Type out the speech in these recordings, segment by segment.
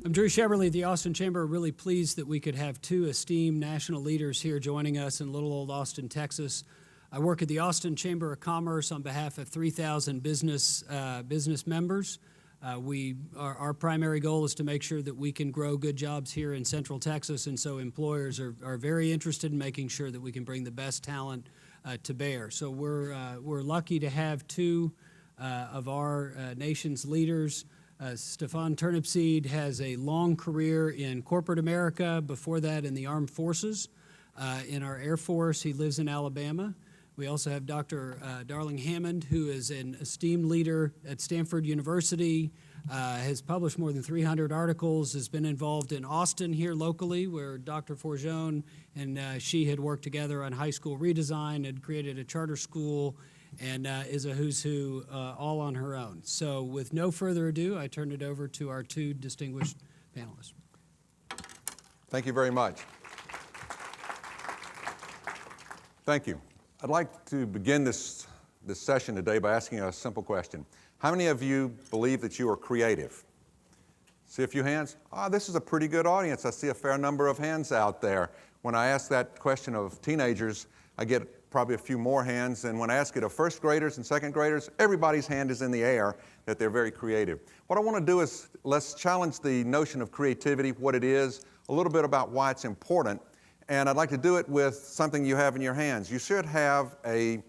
I'm Drew Sheverly of the Austin Chamber. Really pleased that we could have two esteemed national leaders here joining us in little old Austin, Texas. I work at the Austin Chamber of Commerce on behalf of 3,000 business members. Our primary goal is to make sure that we can grow good jobs here in Central Texas, and so employers are very interested in making sure that we can bring the best talent to bear. So we're lucky to have two of our nation's leaders. Stephan Turnipseed has a long career in corporate America, before that in the armed forces. In our Air Force, he lives in Alabama. We also have Dr. Darling-Hammond, who is an esteemed leader at Stanford University, has published more than 300 articles, has been involved in Austin here locally, where Dr. Forgione and she had worked together on high school redesign, had created a charter school, and is a who's who all on her own. So with no further ado, I turn it over to our two distinguished panelists. Thank you very much. Thank you. I'd like to begin this session today by asking a simple question. How many of you believe that you are creative? See a few hands? This is a pretty good audience. I see a fair number of hands out there. When I ask that question of teenagers, I get probably a few more hands, and when I ask it of first graders and second graders, everybody's hand is in the air that they're very creative. What I want to do is let's challenge the notion of creativity, what it is, a little bit about why it's important, and I'd like to do it with something you have in your hands. You should have a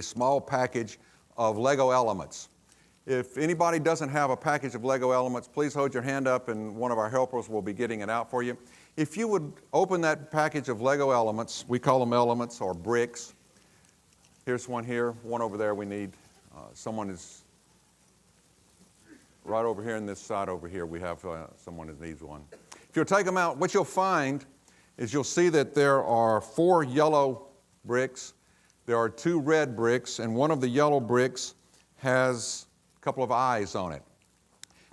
small package of Lego elements. If anybody doesn't have a package of Lego elements, please hold your hand up and one of our helpers will be getting it out for you. If you would open that package of Lego elements, we call them elements or bricks. Here's one here, one over there we need. Someone is right over here in this side over here. We have someone that needs one. If you'll take them out, what you'll find is you'll see that there are 4 yellow bricks, there are 2 red bricks, and one of the yellow bricks has a couple of eyes on it.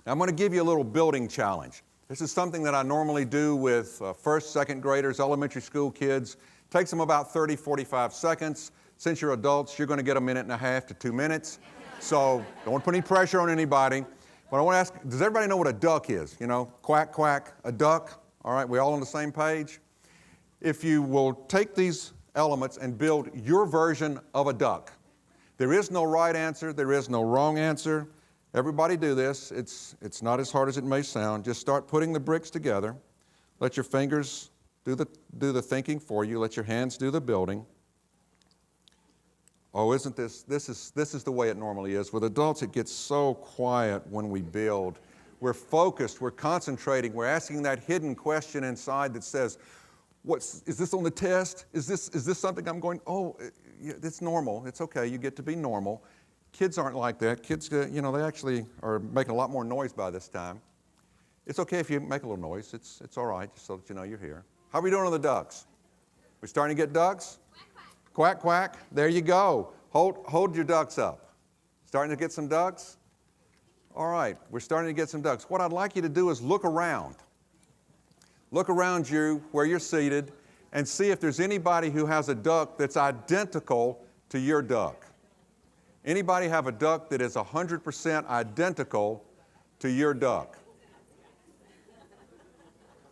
Now I'm going to give you a little building challenge. This is something that I normally do with first, second graders, elementary school kids. It takes them about 30, 45 seconds. Since you're adults, you're going to get a minute and a half to 2 minutes. So don't want to put any pressure on anybody. But I want to ask, does everybody know what a duck is? You know, quack, quack, a duck. All right, we all on the same page? If you will take these elements and build your version of a duck. There is no right answer. There is no wrong answer. Everybody do this. It's not as hard as it may sound. Just start putting the bricks together. Let your fingers do the thinking for you. Let your hands do the building. Oh, isn't this is the way it normally is. With adults, it gets so quiet when we build. We're focused, we're concentrating, we're asking that hidden question inside that says, is this on the test? Is this something I'm going, it's normal. It's okay. You get to be normal. Kids aren't like that. Kids, they actually are making a lot more noise by this time. It's okay if you make a little noise. It's all right, just so that you know you're here. How are we doing on the ducks? We starting to get ducks? Quack, quack. Quack, quack. There you go. Hold your ducks up. Starting to get some ducks? All right, we're starting to get some ducks. What I'd like you to do is look around. Look around you where you're seated and see if there's anybody who has a duck that's identical to your duck. Anybody have a duck that is 100% identical to your duck?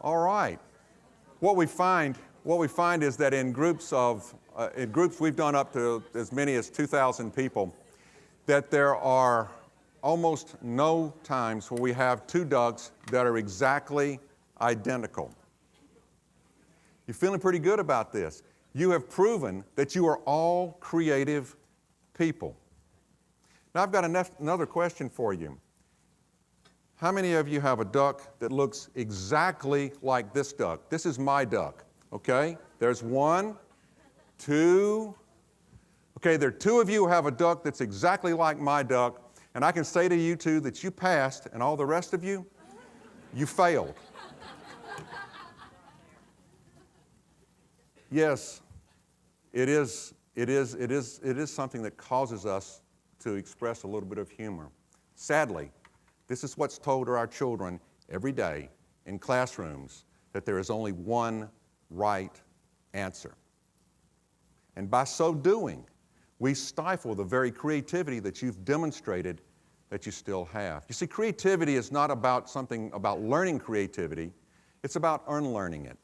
All right. What we find is that in groups we've done up to as many as 2,000 people, that there are almost no times where we have 2 ducks that are exactly identical. You're feeling pretty good about this. You have proven that you are all creative people. Now I've got another question for you. How many of you have a duck that looks exactly like this duck? This is my duck, okay? There's 1, 2. Okay, there are 2 of you who have a duck that's exactly like my duck, and I can say to you 2 that you passed, and all the rest of you, you failed. Yes, it is something that causes us to express a little bit of humor. Sadly, this is what's told to our children every day in classrooms, that there is only one right answer. And by so doing, we stifle the very creativity that you've demonstrated that you still have. You see, creativity is not about something about learning creativity. It's about unlearning it.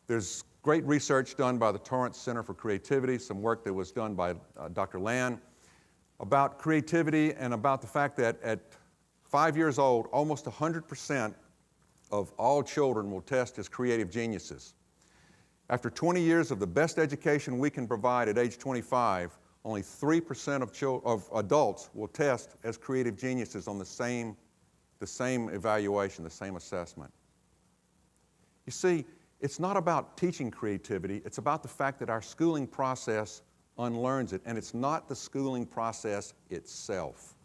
There's great research done by the Torrance Center for Creativity, some work that was done by Dr. Land about creativity and about the fact that at 5 years old, almost 100% of all children will test as creative geniuses. After 20 years of the best education we can provide at age 25, only 3% of adults will test as creative geniuses on the same evaluation, the same assessment. You see, it's not about teaching creativity, it's about the fact that our schooling process unlearns it, and it's not the schooling process itself.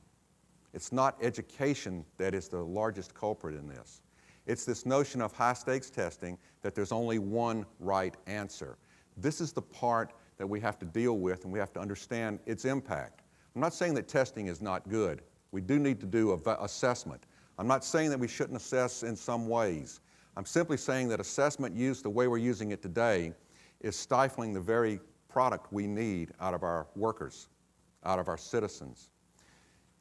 It's not education that is the largest culprit in this. It's this notion of high-stakes testing that there's only one right answer. This is the part that we have to deal with, and we have to understand its impact. I'm not saying that testing is not good. We do need to do assessment. I'm not saying that we shouldn't assess in some ways. I'm simply saying that assessment used the way we're using it today is stifling the very product we need out of our workers, out of our citizens.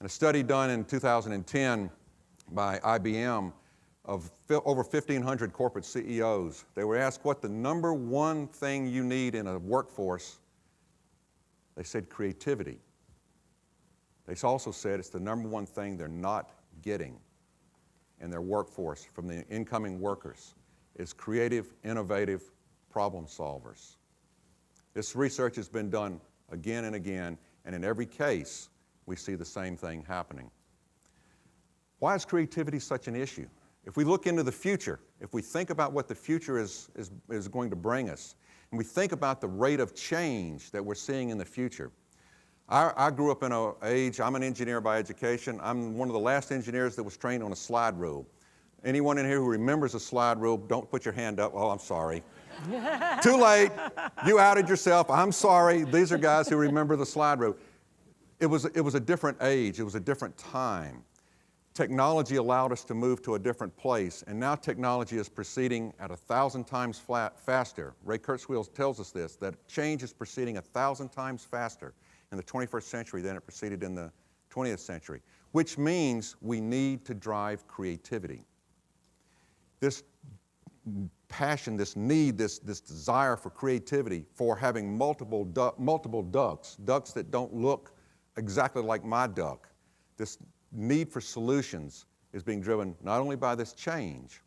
In a study done in 2010 by IBM of over 1,500 corporate CEOs, they were asked what the number one thing you need in a workforce. They said creativity. They also said it's the number one thing they're not getting in their workforce from the incoming workers is creative, innovative problem solvers. This research has been done again and again, and in every case, we see the same thing happening. Why is creativity such an issue? If we look into the future, if we think about what the future is going to bring us, and we think about the rate of change that we're seeing in the future. I grew up in an age, I'm an engineer by education. I'm one of the last engineers that was trained on a slide rule. Anyone in here who remembers a slide rule, don't put your hand up. Oh, I'm sorry. Too late. You outed yourself. I'm sorry. These are guys who remember the slide rule. It was a different age. It was a different time. Technology allowed us to move to a different place, and now technology is proceeding at 1,000 times faster. Ray Kurzweil tells us this, that change is proceeding 1,000 times faster in the 21st century than it proceeded in the 20th century, which means we need to drive creativity. This passion, this need, this desire for creativity, for having multiple ducks that don't look exactly like my duck, this need for solutions is being driven not only by this change,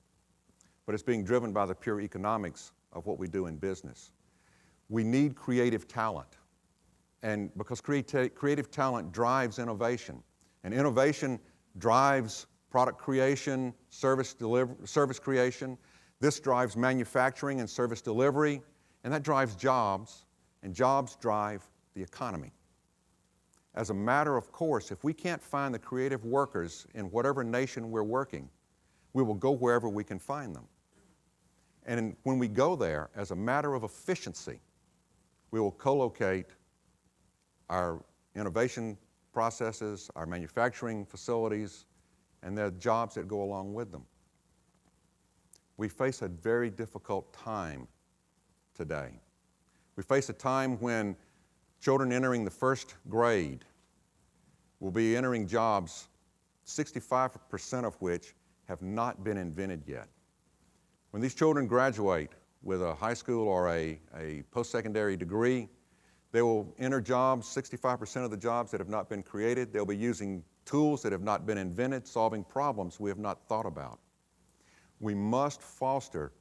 but it's being driven by the pure economics of what we do in business. We need creative talent, and because creative talent drives innovation, and innovation drives product creation, service creation. This drives manufacturing and service delivery, and that drives jobs, and jobs drive the economy. As a matter of course, if we can't find the creative workers in whatever nation we're working, we will go wherever we can find them. And when we go there, as a matter of efficiency, we will co-locate our innovation processes, our manufacturing facilities, and the jobs that go along with them. We face a very difficult time today. We face a time when children entering the first grade will be entering jobs, 65% of which have not been invented yet. When these children graduate with a high school or a post-secondary degree, they will enter jobs, 65% of the jobs that have not been created. They'll be using tools that have not been invented, solving problems we have not thought about. We must foster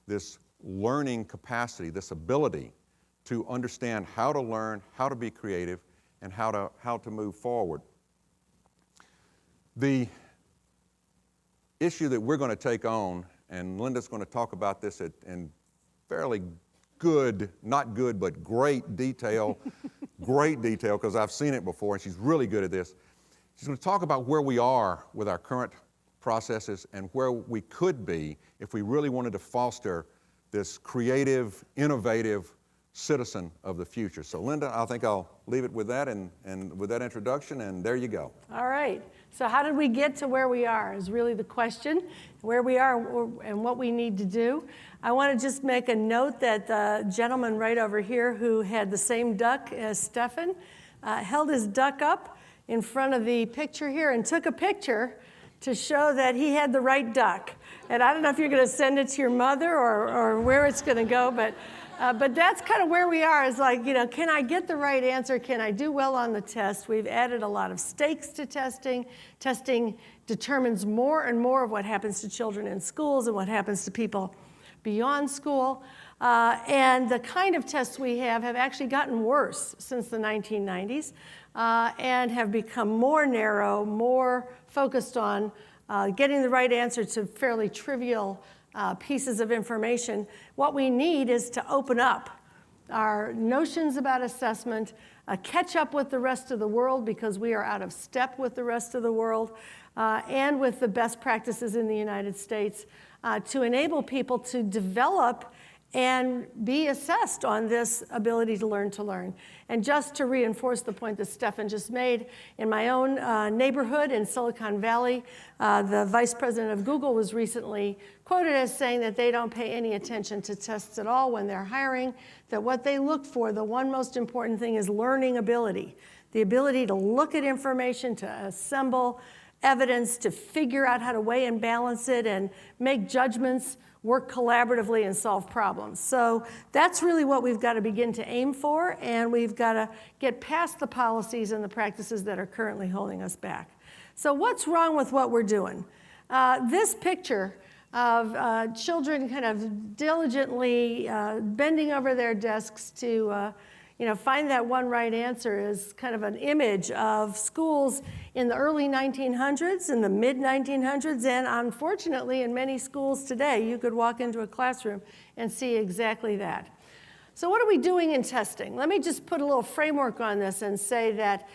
this learning capacity, this ability to understand how to learn, how to be creative, and how to move forward. The issue that we're going to take on, and Linda's going to talk about this in fairly good, not good, but great detail, because I've seen it before, and she's really good at this. She's going to talk about where we are with our current processes and where we could be if we really wanted to foster this creative, innovative citizen of the future. So Linda, I think I'll leave it with that and with that introduction, and there you go. All right. So how did we get to where we are is really the question, where we are and what we need to do. I want to just make a note that the gentleman right over here who had the same duck as Stephan, held his duck up in front of the picture here and took a picture to show that he had the right duck. And I don't know if you're going to send it to your mother or where it's going to go, but that's kind of where we are. Is like, can I get the right answer? Can I do well on the test? We've added a lot of stakes to testing. Testing determines more and more of what happens to children in schools and what happens to people beyond school. And the kind of tests we have actually gotten worse since the 1990s and have become more narrow, more focused on getting the right answer to fairly trivial pieces of information. What we need is to open up our notions about assessment, catch up with the rest of the world because we are out of step with the rest of the world, and with the best practices in the United States to enable people to develop and be assessed on this ability to learn. And just to reinforce the point that Stephan just made, in my own neighborhood in Silicon Valley, the vice president of Google was recently quoted as saying that they don't pay any attention to tests at all when they're hiring, that what they look for, the one most important thing is learning ability, the ability to look at information, to assemble evidence, to figure out how to weigh and balance it and make judgments, work collaboratively, and solve problems. So that's really what we've got to begin to aim for, and we've got to get past the policies and the practices that are currently holding us back. So what's wrong with what we're doing? This picture of children kind of diligently bending over their desks to find that one right answer is kind of an image of schools in the early 1900s, in the mid-1900s, and unfortunately in many schools today, you could walk into a classroom and see exactly that. So what are we doing in testing? Let me just put a little framework on this and say that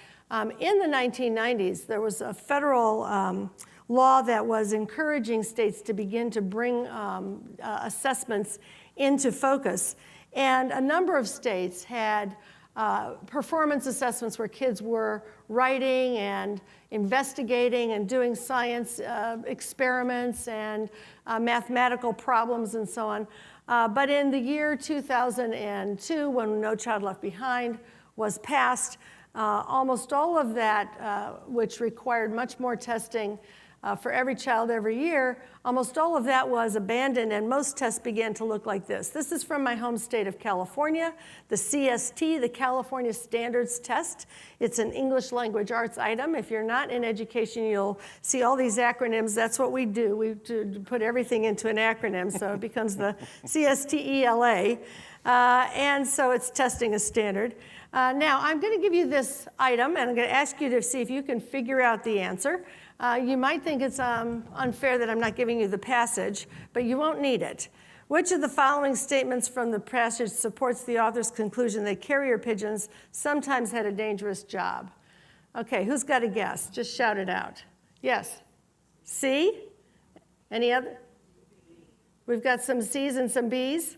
in the 1990s, there was a federal law that was encouraging states to begin to bring assessments into focus. And a number of states had performance assessments where kids were writing and investigating and doing science experiments and mathematical problems and so on. But in the year 2002, when No Child Left Behind was passed, almost all of that, which required much more testing for every child every year, almost all of that was abandoned, and most tests began to look like this. This is from my home state of California, the CST, the California Standards Test. It's an English language arts item. If you're not in education, you'll see all these acronyms. That's what we do. We put everything into an acronym, so it becomes the CSTELA. And so it's testing a standard. Now, I'm going to give you this item, and I'm going to ask you to see if you can figure out the answer. You might think it's unfair that I'm not giving you the passage, but you won't need it. Which of the following statements from the passage supports the author's conclusion that carrier pigeons sometimes had a dangerous job? Okay, who's got a guess? Just shout it out. Yes? C? Any other? We've got some C's and some B's.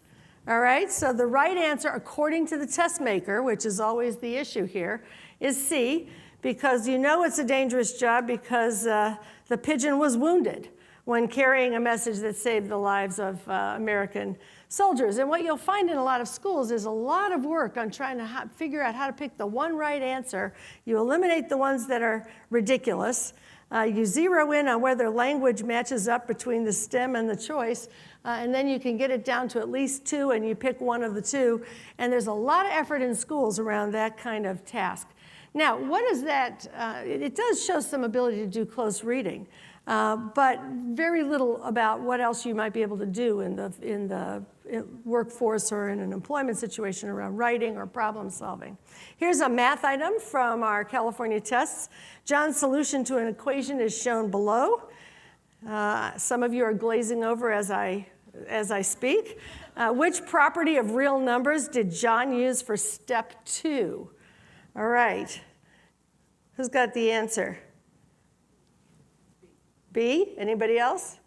All right, so the right answer, according to the test maker, which is always the issue here, is C, because you know it's a dangerous job because the pigeon was wounded when carrying a message that saved the lives of American soldiers. And what you'll find in a lot of schools is a lot of work on trying to figure out how to pick the one right answer. You eliminate the ones that are ridiculous. You zero in on whether language matches up between the stem and the choice, and then you can get it down to at least two, and you pick one of the two. And there's a lot of effort in schools around that kind of task. Now, what is that? It does show some ability to do close reading, but very little about what else you might be able to do in the workforce or in an employment situation around writing or problem solving. Here's a math item from our California tests. John's solution to an equation is shown below. Some of you are glazing over as I speak. Which property of real numbers did John use for step 2? All right. Who's got the answer? B? Anybody else?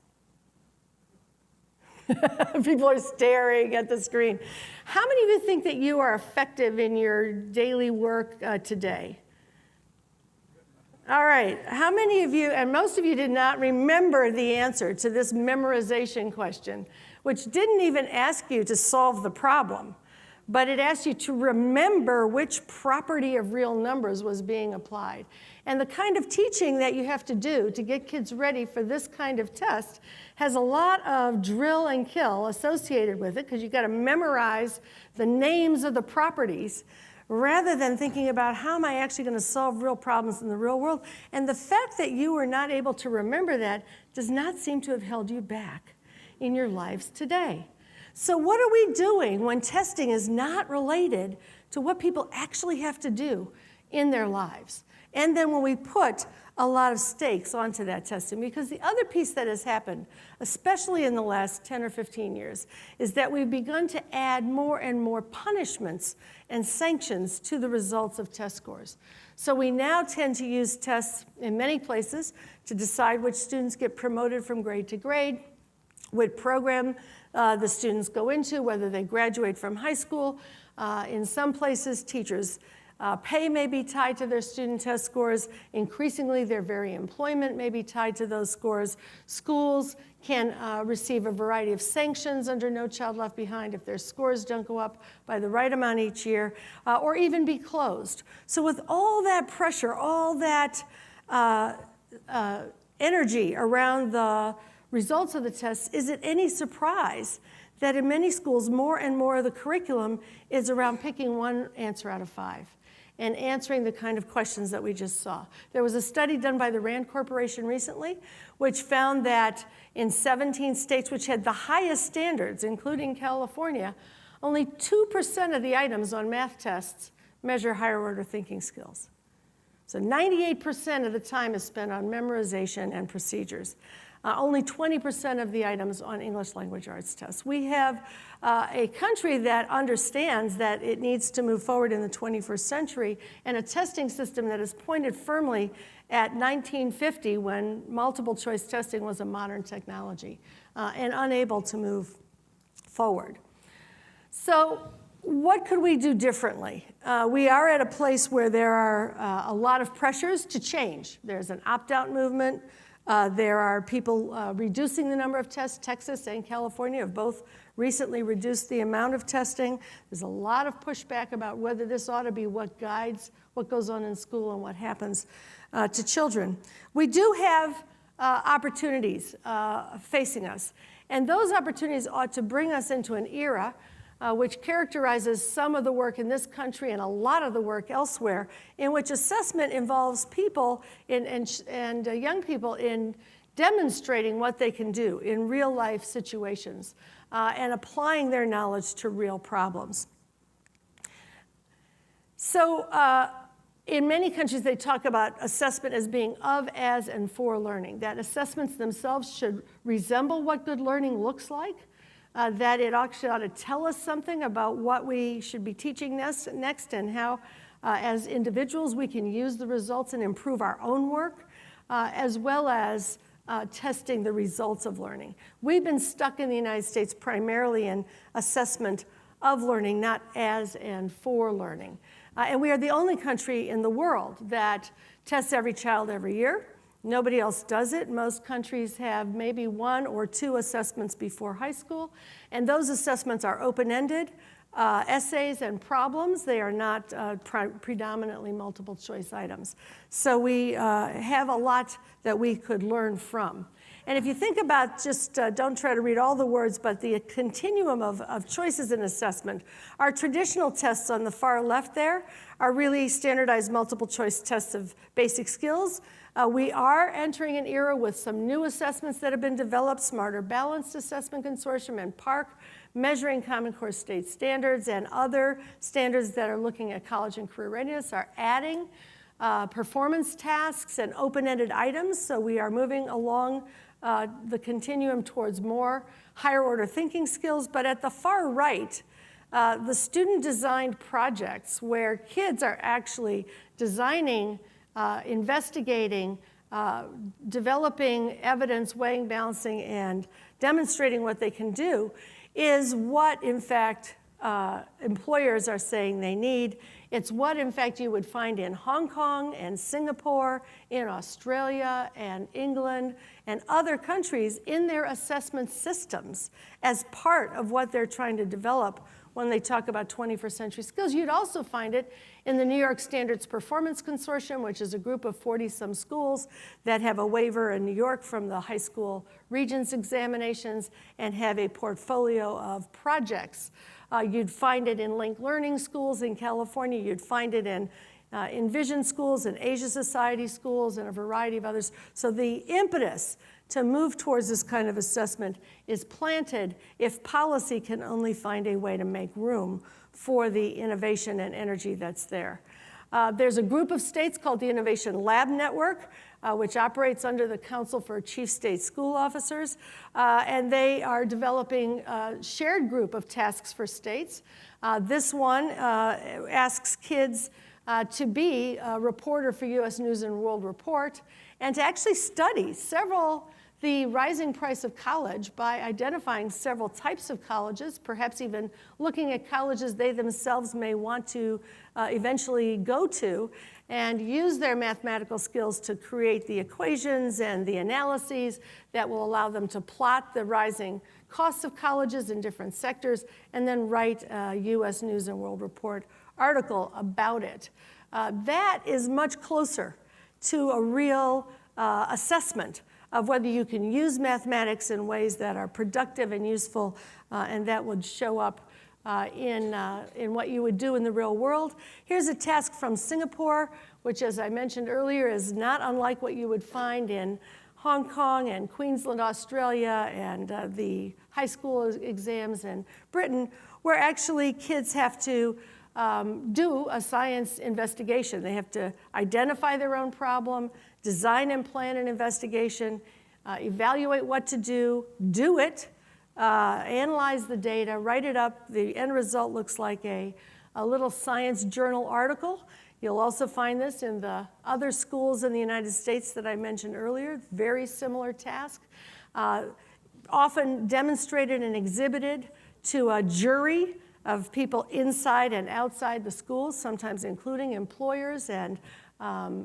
People are staring at the screen. How many of you think that you are effective in your daily work today? All right. How many of you, and most of you did not remember the answer to this memorization question, which didn't even ask you to solve the problem, but it asked you to remember which property of real numbers was being applied. And the kind of teaching that you have to do to get kids ready for this kind of test has a lot of drill and kill associated with it, because you've got to memorize the names of the properties rather than thinking about how am I actually going to solve real problems in the real world. And the fact that you were not able to remember that does not seem to have held you back in your lives today. So what are we doing when testing is not related to what people actually have to do in their lives? And then when we put a lot of stakes onto that testing, because the other piece that has happened, especially in the last 10 or 15 years, is that we've begun to add more and more punishments and sanctions to the results of test scores. So we now tend to use tests in many places to decide which students get promoted from grade to grade, what program the students go into, whether they graduate from high school. In some places, teachers' pay may be tied to their student test scores. Increasingly, their very employment may be tied to those scores. Schools can receive a variety of sanctions under No Child Left Behind if their scores don't go up by the right amount each year, or even be closed. So with all that pressure, all that energy around the results of the tests, is it any surprise that in many schools, more and more of the curriculum is around picking one answer out of 5 and answering the kind of questions that we just saw? There was a study done by the Rand Corporation recently, which found that in 17 states which had the highest standards, including California, only 2% of the items on math tests measure higher order thinking skills. So 98% of the time is spent on memorization and procedures. Only 20% of the items on English language arts tests. We have a country that understands that it needs to move forward in the 21st century, and a testing system that is pointed firmly at 1950, when multiple choice testing was a modern technology, and unable to move forward. So what could we do differently? We are at a place where there are a lot of pressures to change. There's an opt-out movement. There are people reducing the number of tests. Texas and California have both recently reduced the amount of testing. There's a lot of pushback about whether this ought to be what guides what goes on in school and what happens to children. We do have opportunities facing us, and those opportunities ought to bring us into an era which characterizes some of the work in this country and a lot of the work elsewhere, in which assessment involves people and young people in demonstrating what they can do in real life situations and applying their knowledge to real problems. So in many countries, they talk about assessment as being of, as, and for learning, that assessments themselves should resemble what good learning looks like. That it actually ought to tell us something about what we should be teaching next and how, as individuals, we can use the results and improve our own work, as well as testing the results of learning. We've been stuck in the United States primarily in assessment of learning, not as and for learning. And we are the only country in the world that tests every child every year. Nobody else does it. Most countries have maybe 1 or 2 assessments before high school, and those assessments are open-ended, essays and problems. They are not predominantly multiple choice items. So we have a lot that we could learn from. And if you think about, just don't try to read all the words, but the continuum of choices in assessment, our traditional tests on the far left there are really standardized multiple choice tests of basic skills. We are entering an era with some new assessments that have been developed, Smarter Balanced Assessment Consortium and PARC, measuring Common Core state standards, and other standards that are looking at college and career readiness are adding performance tasks and open-ended items. So we are moving along the continuum towards more higher order thinking skills. But at the far right, the student-designed projects where kids are actually designing, investigating, developing evidence, weighing, balancing, and demonstrating what they can do is what, in fact, employers are saying they need. It's what, in fact, you would find in Hong Kong and Singapore, in Australia and England and other countries in their assessment systems as part of what they're trying to develop when they talk about 21st century skills. You'd also find it in the New York Standards Performance Consortium, which is a group of 40-some schools that have a waiver in New York from the high school regents examinations and have a portfolio of projects. You'd find it in linked learning schools in California. You'd find it in Envision schools and Asia Society schools and a variety of others. So the impetus to move towards this kind of assessment is planted if policy can only find a way to make room for the innovation and energy that's there. There's a group of states called the Innovation Lab Network, which operates under the Council for Chief State School Officers, and they are developing a shared group of tasks for states. This one asks kids to be a reporter for U.S. News and World Report and to actually study the rising price of college by identifying several types of colleges, perhaps even looking at colleges they themselves may want to eventually go to, and use their mathematical skills to create the equations and the analyses that will allow them to plot the rising costs of colleges in different sectors, and then write a U.S. News and World Report article about it. That is much closer to a real assessment of whether you can use mathematics in ways that are productive and useful, and that would show up in what you would do in the real world. Here's a task from Singapore, which, as I mentioned earlier, is not unlike what you would find in Hong Kong and Queensland, Australia, and the high school exams in Britain, where actually kids have to do a science investigation. They have to identify their own problem, design and plan an investigation, evaluate what to do it, analyze the data, write it up. The end result looks like a little science journal article. You'll also find this in the other schools in the United States that I mentioned earlier, very similar task, often demonstrated and exhibited to a jury of people inside and outside the schools, sometimes including employers and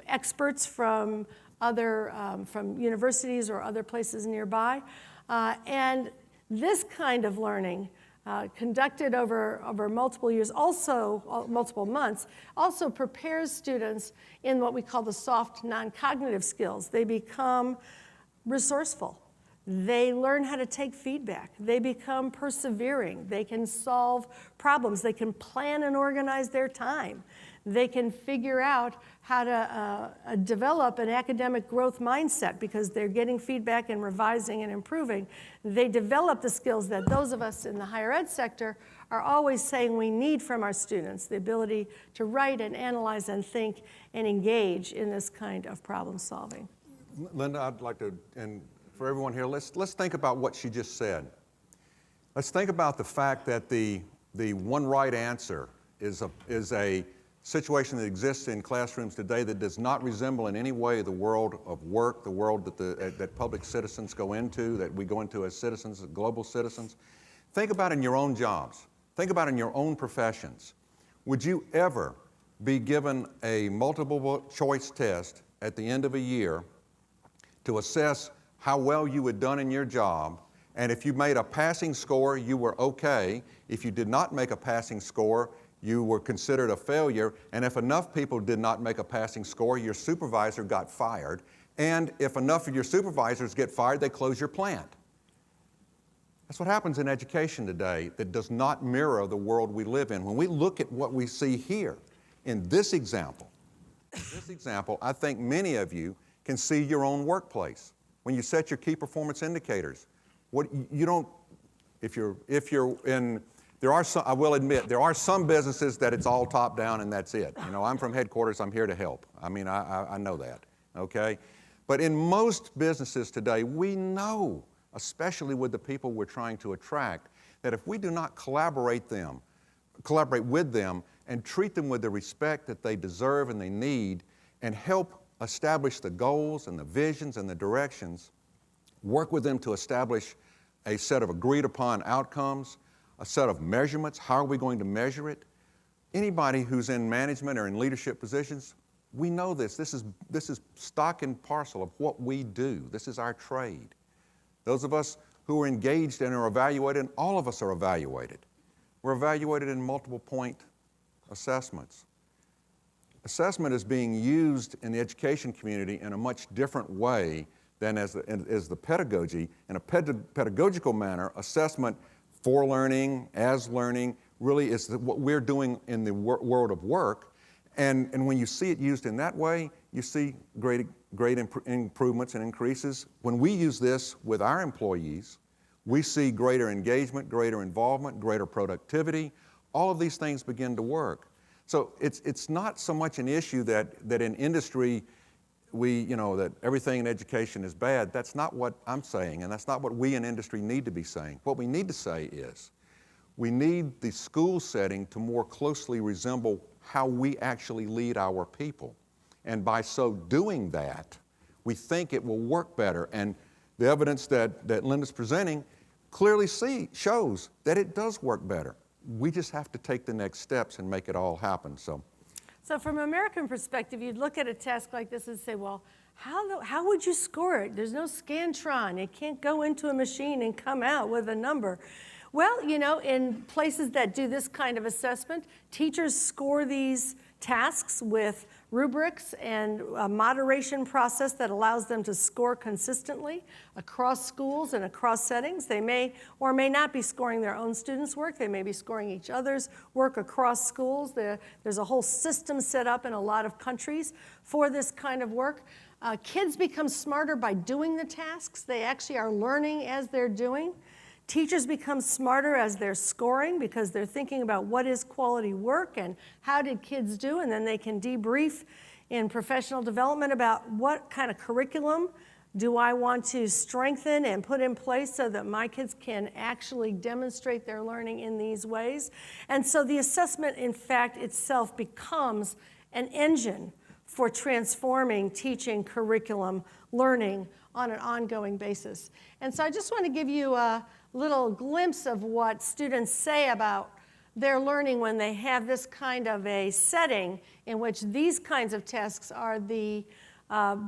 experts from from universities or other places nearby. And this kind of learning, conducted over multiple years, also multiple months, also prepares students in what we call the soft non-cognitive skills. They become resourceful. They learn how to take feedback. They become persevering. They can solve problems. They can plan and organize their time. They can figure out how to develop an academic growth mindset because they're getting feedback and revising and improving. They develop the skills that those of us in the higher ed sector are always saying we need from our students, the ability to write and analyze and think and engage in this kind of problem solving. Linda, I'd like to, and for everyone here, let's think about what she just said. Let's think about the fact that the one right answer is a situation that exists in classrooms today that does not resemble in any way the world of work, the world that public citizens go into, that we go into as citizens, as global citizens. Think about in your own jobs. Think about in your own professions. Would you ever be given a multiple choice test at the end of a year to assess how well you had done in your job, and if you made a passing score, you were okay. If you did not make a passing score, you were considered a failure, and if enough people did not make a passing score, your supervisor got fired, and if enough of your supervisors get fired, they close your plant. That's what happens in education today that does not mirror the world we live in. When we look at what we see here in this example, I think many of you can see your own workplace. When you set your key performance indicators, I will admit, there are some businesses that it's all top down and that's it. You know, I'm from headquarters, I'm here to help. I mean, I know that, okay? But in most businesses today, we know, especially with the people we're trying to attract, that if we do not collaborate with them and treat them with the respect that they deserve and they need, and help establish the goals and the visions and the directions, work with them to establish a set of agreed upon outcomes, a set of measurements. How are we going to measure it? Anybody who's in management or in leadership positions, we know this. This is stock and parcel of what we do. This is our trade. Those of us who are engaged and are evaluated, and all of us are evaluated. We're evaluated in multiple point assessments. Assessment is being used in the education community in a much different way than as the pedagogy. In a pedagogical manner, assessment for learning, as learning, really is what we're doing in the world of work. And when you see it used in that way, you see great improvements and increases. When we use this with our employees, we see greater engagement, greater involvement, greater productivity. All of these things begin to work. So it's not so much an issue that in industry that everything in education is bad. That's not what I'm saying, and that's not what we in industry need to be saying. What we need to say is we need the school setting to more closely resemble how we actually lead our people. And by so doing that, we think it will work better. And the evidence that Linda's presenting clearly shows that it does work better. We just have to take the next steps and make it all happen. So from an American perspective, you'd look at a task like this and say, well, how would you score it? There's no Scantron. It can't go into a machine and come out with a number. Well, in places that do this kind of assessment, teachers score these tasks with rubrics and a moderation process that allows them to score consistently across schools and across settings. They may or may not be scoring their own students' work. They may be scoring each other's work across schools. There's a whole system set up in a lot of countries for this kind of work. Kids become smarter by doing the tasks. They actually are learning as they're doing. Teachers become smarter as they're scoring because they're thinking about what is quality work and how did kids do, and then they can debrief in professional development about what kind of curriculum do I want to strengthen and put in place so that my kids can actually demonstrate their learning in these ways. And so the assessment, in fact, itself becomes an engine for transforming teaching, curriculum, learning on an ongoing basis. And so I just want to give you a little glimpse of what students say about their learning when they have this kind of a setting in which these kinds of tasks are the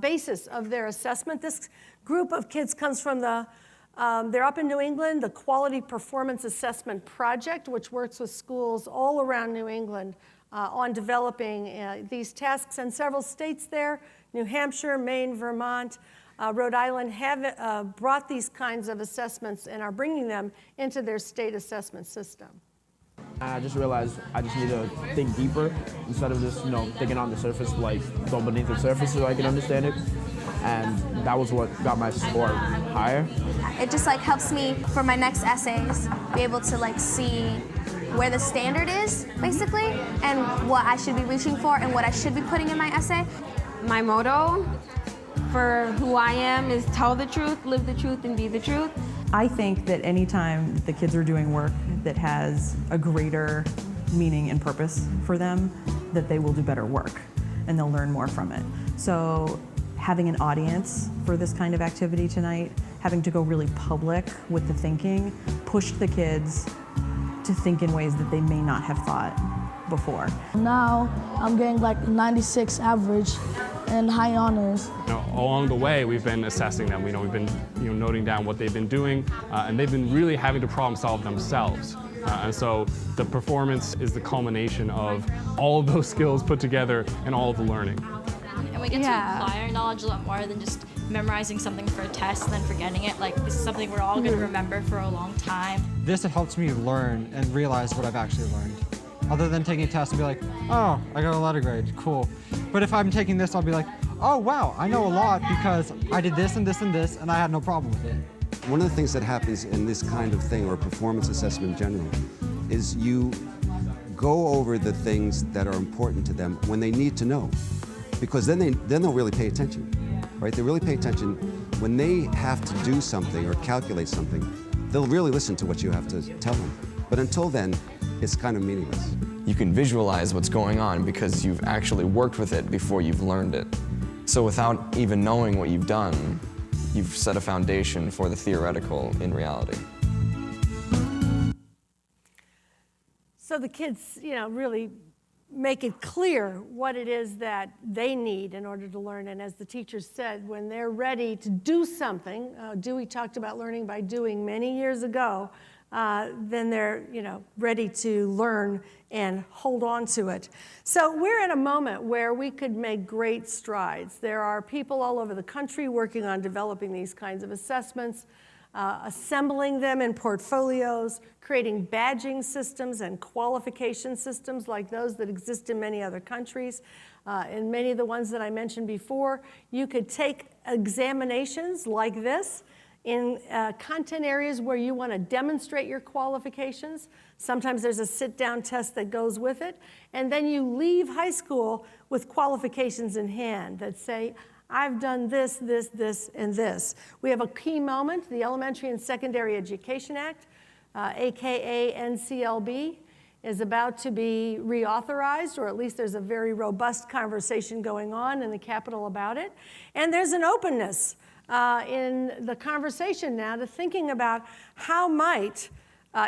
basis of their assessment. This group of kids comes from they're up in New England, the Quality Performance Assessment Project, which works with schools all around New England on developing these tasks. And several states there, New Hampshire, Maine, Vermont, Rhode Island, have brought these kinds of assessments and are bringing them into their state assessment system. I just realized I just need to think deeper instead of just, thinking on the surface, like go beneath the surface so I can understand it. And that was what got my score higher. It just helps me for my next essays, be able to see where the standard is, basically, and what I should be reaching for and what I should be putting in my essay. My motto for who I am is tell the truth, live the truth, and be the truth. I think that anytime the kids are doing work that has a greater meaning and purpose for them, that they will do better work and they'll learn more from it. So having an audience for this kind of activity tonight, having to go really public with the thinking, pushed the kids to think in ways that they may not have thought before. Now I'm getting 96 average and high honors. Along the way, we've been assessing them. We've been noting down what they've been doing, and they've been really having to problem solve themselves. And so the performance is the culmination of all of those skills put together and all of the learning. And we get to apply our knowledge a lot more than just memorizing something for a test and then forgetting it. This is something we're all going to remember for a long time. This helps me learn and realize what I've actually learned. Other than taking a test and be like, oh, I got a letter grade, cool. But if I'm taking this, I'll be like, oh wow, I know a lot because I did this and this and this and I had no problem with it. One of the things that happens in this kind of thing, or performance assessment in general, is you go over the things that are important to them when they need to know. Because then they'll really pay attention, right? They really pay attention when they have to do something or calculate something. They'll really listen to what you have to tell them. But until then, it's kind of meaningless. You can visualize what's going on because you've actually worked with it before you've learned it. So without even knowing what you've done, you've set a foundation for the theoretical in reality. So the kids, really make it clear what it is that they need in order to learn. And as the teacher said, when they're ready to do something, Dewey talked about learning by doing many years ago, then they're ready to learn and hold on to it. So we're at a moment where we could make great strides. There are people all over the country working on developing these kinds of assessments, assembling them in portfolios, creating badging systems and qualification systems like those that exist in many other countries. In many of the ones that I mentioned before, you could take examinations like this in content areas where you want to demonstrate your qualifications. Sometimes there's a sit-down test that goes with it. And then you leave high school with qualifications in hand that say, I've done this, this, this, and this. We have a key moment, the Elementary and Secondary Education Act, AKA NCLB, is about to be reauthorized, or at least there's a very robust conversation going on in the Capitol about it. And there's an openness in the conversation now to thinking about how might,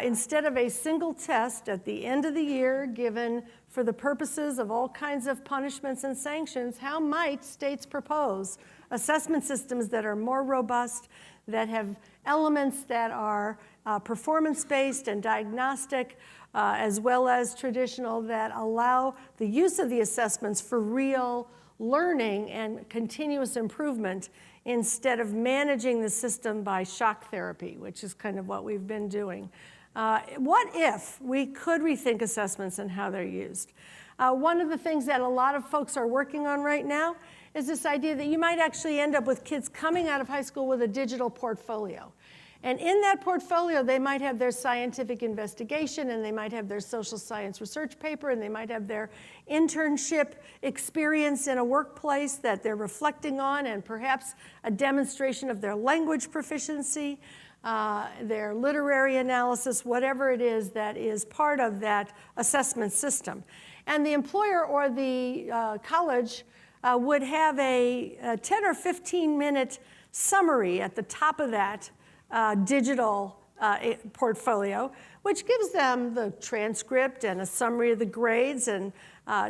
instead of a single test at the end of the year given for the purposes of all kinds of punishments and sanctions, how might states propose assessment systems that are more robust, that have elements that are performance-based and diagnostic, as well as traditional, that allow the use of the assessments for real learning and continuous improvement instead of managing the system by shock therapy, which is kind of what we've been doing. What if we could rethink assessments and how they're used? One of the things that a lot of folks are working on right now is this idea that you might actually end up with kids coming out of high school with a digital portfolio. And in that portfolio, they might have their scientific investigation, and they might have their social science research paper, and they might have their internship experience in a workplace that they're reflecting on, and perhaps a demonstration of their language proficiency, their literary analysis, whatever it is that is part of that assessment system. And the employer or the college would have a 10 or 15-minute summary at the top of that digital portfolio, which gives them the transcript and a summary of the grades and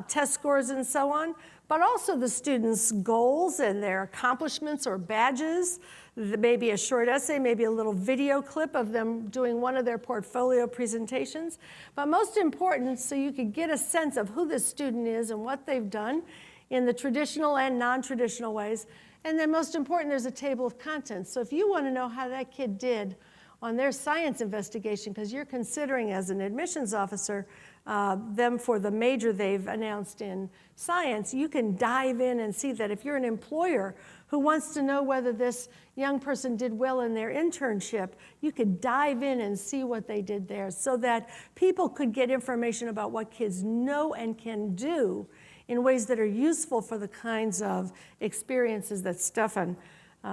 test scores and so on, but also the students' goals and their accomplishments or badges, maybe a short essay, maybe a little video clip of them doing one of their portfolio presentations. But most important, so you could get a sense of who this student is and what they've done in the traditional and non-traditional ways. And then most important, there's a table of contents. So if you want to know how that kid did on their science investigation, because you're considering as an admissions officer them for the major they've announced in science, you can dive in and see that if you're an employer who wants to know whether this young person did well in their internship, you could dive in and see what they did there so that people could get information about what kids know and can do in ways that are useful for the kinds of experiences that Stephan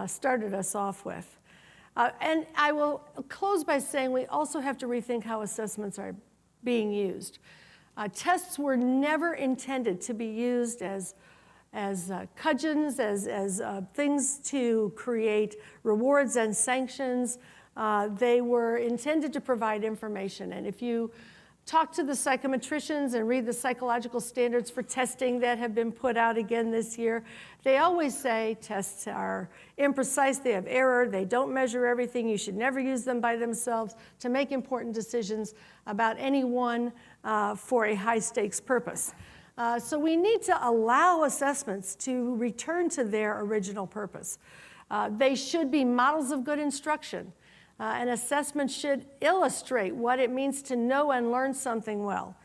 started us off with. And I will close by saying we also have to rethink how assessments are being used. Tests were never intended to be used as cudgels, as things to create rewards and sanctions. They were intended to provide information. And if you talk to the psychometricians and read the psychological standards for testing that have been put out again this year, they always say tests are imprecise, they have error, they don't measure everything, you should never use them by themselves to make important decisions about any one for a high-stakes purpose. So we need to allow assessments to return to their original purpose. They should be models of good instruction. An assessment should illustrate what it means to know and learn something well.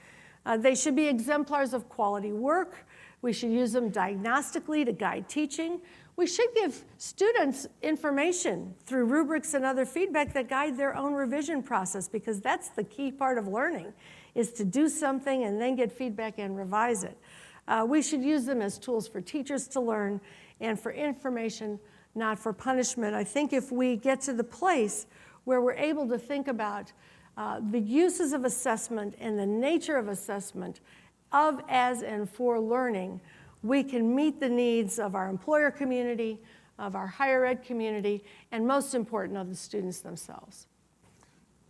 They should be exemplars of quality work. We should use them diagnostically to guide teaching. We should give students information through rubrics and other feedback that guide their own revision process, because that's the key part of learning, is to do something and then get feedback and revise it. We should use them as tools for teachers to learn and for information, not for punishment. I think if we get to the place where we're able to think about the uses of assessment and the nature of assessment of, as, and for learning, we can meet the needs of our employer community, of our higher ed community, and most important, of the students themselves.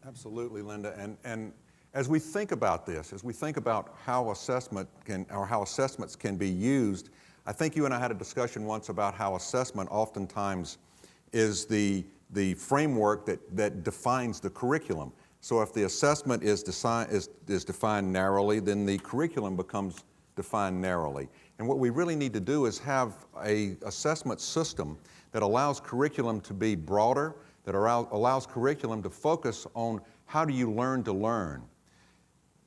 Absolutely, Linda. And as we think about this, as we think about how assessment can, or how assessments can be used, I think you and I had a discussion once about how assessment oftentimes is the framework that defines the curriculum. So if the assessment is defined narrowly, then the curriculum becomes defined narrowly. And what we really need to do is have an assessment system that allows curriculum to be broader, that allows curriculum to focus on how do you learn to learn.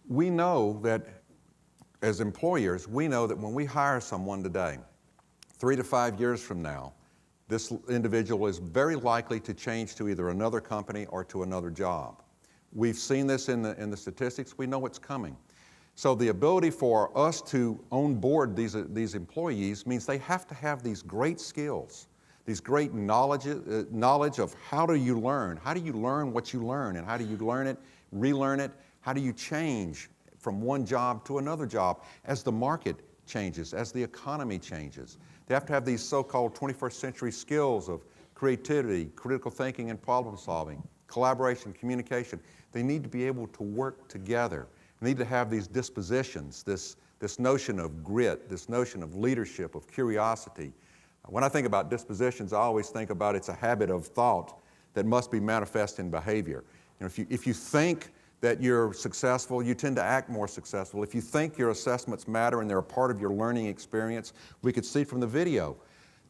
We know that as employers, we know that when we hire someone today, 3 to 5 years from now, this individual is very likely to change to either another company or to another job. We've seen this in the statistics. We know what's coming. So the ability for us to onboard these employees means they have to have these great skills, these great knowledge of how do you learn what you learn, and how do you learn it, relearn it, how do you change from one job to another job as the market changes, as the economy changes. They have to have these so-called 21st century skills of creativity, critical thinking and problem solving, collaboration, communication. They need to be able to work together. They need to have these dispositions, this notion of grit, this notion of leadership, of curiosity. When I think about dispositions, I always think about it's a habit of thought that must be manifest in behavior. You know, if you think that you're successful, you tend to act more successful. If you think your assessments matter and they're a part of your learning experience, we could see from the video,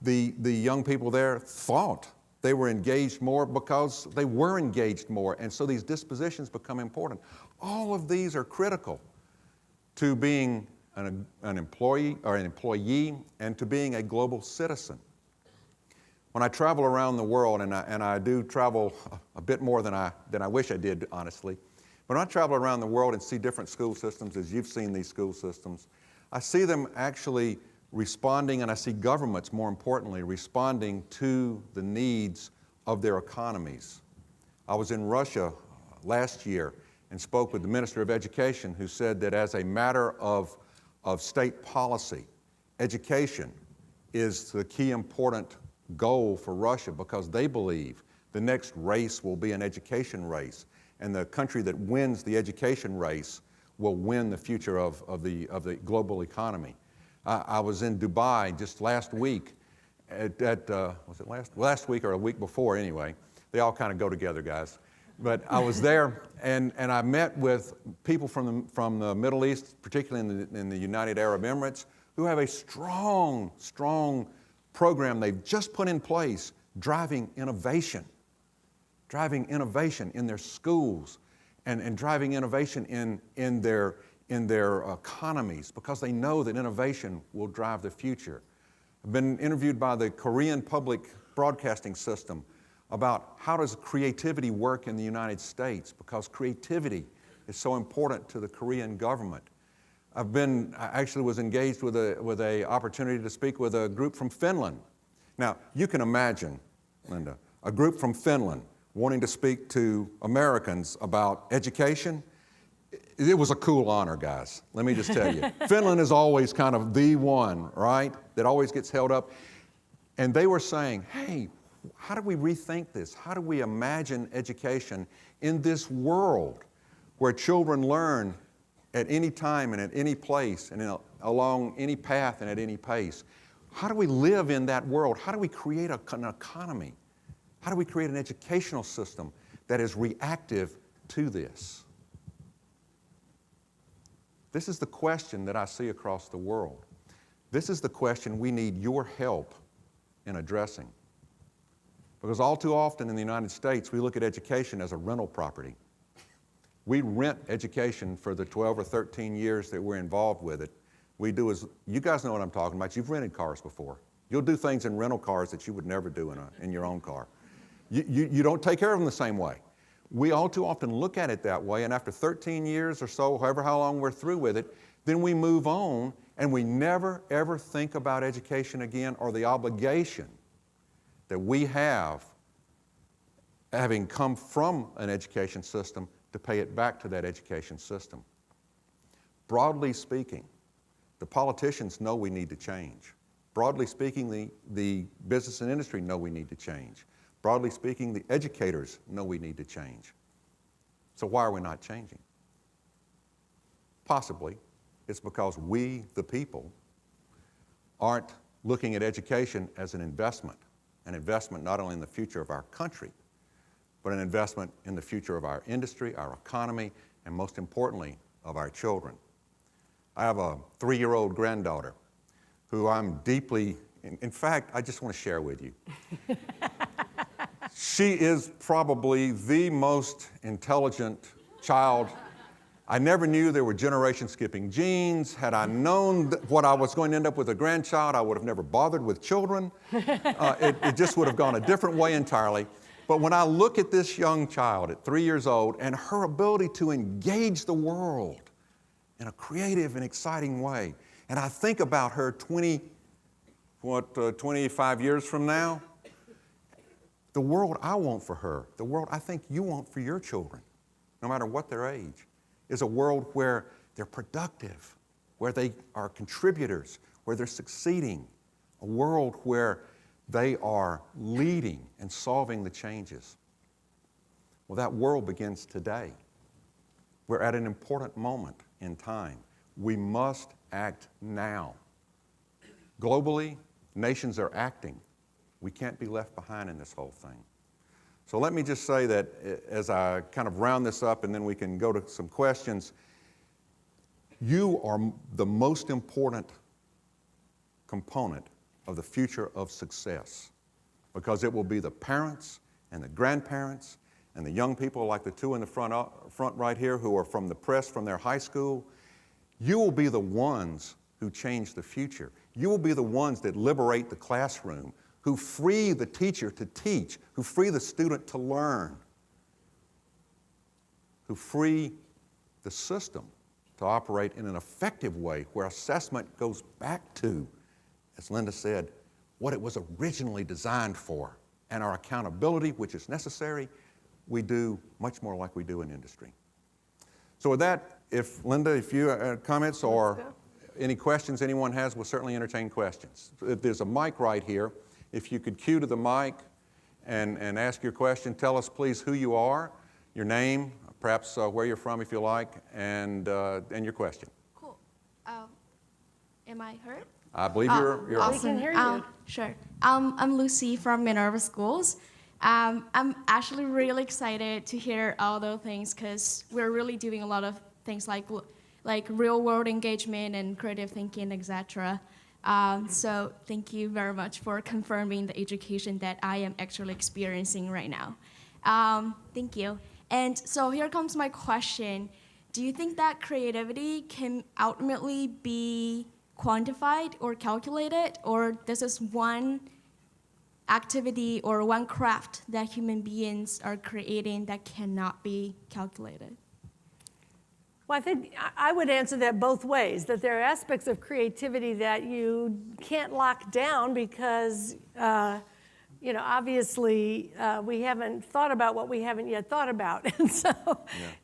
the young people there thought they were engaged more because they were engaged more, and so these dispositions become important. All of these are critical to being an employee or an employee and to being a global citizen. When I travel around the world, and I do travel a bit more than I wish I did, honestly, but when I travel around the world and see different school systems, as you've seen these school systems, I see them actually responding, and I see governments, more importantly, responding to the needs of their economies. I was in Russia last year and spoke with the Minister of Education, who said that as a matter of state policy, education is the key important goal for Russia, because they believe the next race will be an education race, and the country that wins the education race will win the future of the global economy. I was in Dubai just last week was it last week or a week before anyway. They all kind of go together, guys. But I was there and I met with people from the Middle East, particularly in the United Arab Emirates, who have a strong program they've just put in place, driving innovation in their schools and driving innovation in their economies, because they know that innovation will drive the future. I've been interviewed by the Korean public broadcasting system about how does creativity work in the United States, because creativity is so important to the Korean government. I actually was engaged with a opportunity to speak with a group from Finland. Now, you can imagine, Linda, a group from Finland wanting to speak to Americans about education. It was a cool honor, guys. Let me just tell you. Finland is always kind of the one, right, that always gets held up. And they were saying, hey, how do we rethink this? How do we imagine education in this world where children learn at any time and at any place and along any path and at any pace? How do we live in that world? How do we create an economy? How do we create an educational system that is reactive to this? This is the question that I see across the world. This is the question we need your help in addressing. Because all too often in the United States, we look at education as a rental property. We rent education for the 12 or 13 years that we're involved with it. You guys know what I'm talking about. You've rented cars before. You'll do things in rental cars that you would never do in your own car. You don't take care of them the same way. We all too often look at it that way, and after 13 years or so, how long we're through with it, then we move on, and we never, ever think about education again, or the obligation that we have, having come from an education system, to pay it back to that education system. Broadly speaking, the politicians know we need to change. Broadly speaking, the business and industry know we need to change. Broadly speaking, the educators know we need to change. So why are we not changing? Possibly it's because we, the people, aren't looking at education as an investment not only in the future of our country, but an investment in the future of our industry, our economy, and most importantly, of our children. I have a 3-year-old granddaughter who I'm deeply, in fact, I just want to share with you. She is probably the most intelligent child. I never knew there were generation-skipping genes. Had I known what I was going to end up with a grandchild, I would have never bothered with children. It just would have gone a different way entirely. But when I look at this young child at 3 years old and her ability to engage the world in a creative and exciting way, and I think about her 25 years from now, the world I want for her, the world I think you want for your children, no matter what their age, is a world where they're productive, where they are contributors, where they're succeeding, a world where they are leading and solving the changes. Well, that world begins today. We're at an important moment in time. We must act now. Globally, nations are acting. We can't be left behind in this whole thing. So let me just say that as I kind of round this up and then we can go to some questions, you are the most important component of the future of success, because it will be the parents and the grandparents and the young people like the two in the front right here who are from the press from their high school. You will be the ones who change the future. You will be the ones that liberate the classroom, who free the teacher to teach, who free the student to learn, who free the system to operate in an effective way where assessment goes back to, as Linda said, what it was originally designed for. And our accountability, which is necessary, we do much more like we do in industry. So with that, Linda, if you have comments or any questions anyone has, we'll certainly entertain questions. There's a mic right here. If you could cue to the mic and ask your question, tell us please who you are, your name, perhaps where you're from if you like, and your question. Cool. Am I heard? I believe you're awesome. We can hear you. Sure. I'm Lucy from Minerva Schools. I'm actually really excited to hear all those things because we're really doing a lot of things like real-world engagement and creative thinking, etc. So thank you very much for confirming the education that I am actually experiencing right now. Thank you. And so here comes my question. Do you think that creativity can ultimately be quantified or calculated, or this is one activity or one craft that human beings are creating that cannot be calculated? Well, I think I would answer that both ways, that there are aspects of creativity that you can't lock down because, obviously we haven't thought about what we haven't yet thought about. And so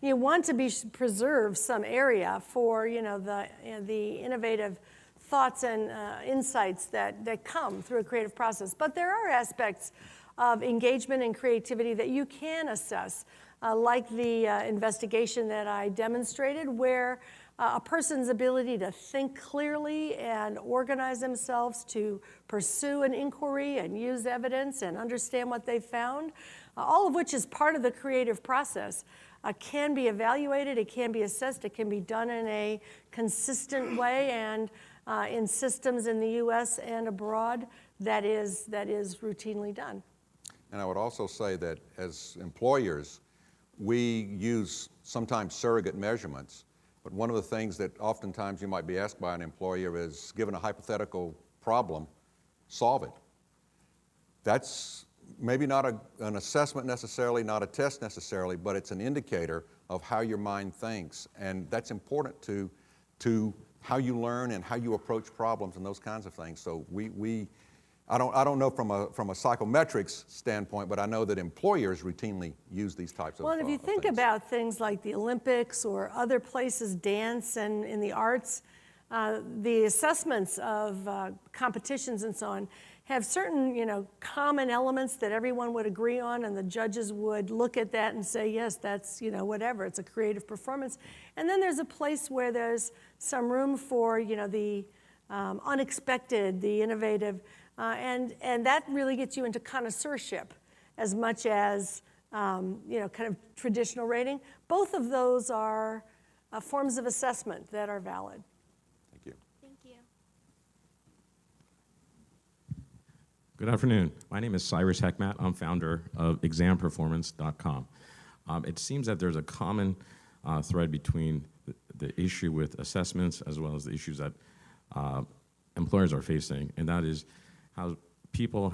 you want to preserve some area for, the innovative thoughts and insights that come through a creative process. But there are aspects of engagement and creativity that you can assess. Like the investigation that I demonstrated, where a person's ability to think clearly and organize themselves to pursue an inquiry and use evidence and understand what they found, all of which is part of the creative process, can be evaluated, it can be assessed, it can be done in a consistent way, and in systems in the U.S. and abroad, that is routinely done. And I would also say that as employers, we use sometimes surrogate measurements, but one of the things that oftentimes you might be asked by an employer is, given a hypothetical problem, solve it. That's maybe not an assessment necessarily, not a test necessarily, but it's an indicator of how your mind thinks, and that's important to how you learn and how you approach problems and those kinds of things. So I don't know from a psychometrics standpoint, but I know that employers routinely use these types of Well, and if you think about things like the Olympics or other places, dance and in the arts, the assessments of competitions and so on have certain, common elements that everyone would agree on, and the judges would look at that and say, yes, that's, whatever, it's a creative performance. And then there's a place where there's some room for, the unexpected, the innovative, and that really gets you into connoisseurship as much as kind of traditional rating. Both of those are forms of assessment that are valid. Thank you. Thank you. Good afternoon. My name is Cyrus Heckmat. I'm founder of examperformance.com. It seems that there's a common thread between the issue with assessments as well as the issues that employers are facing, and that is how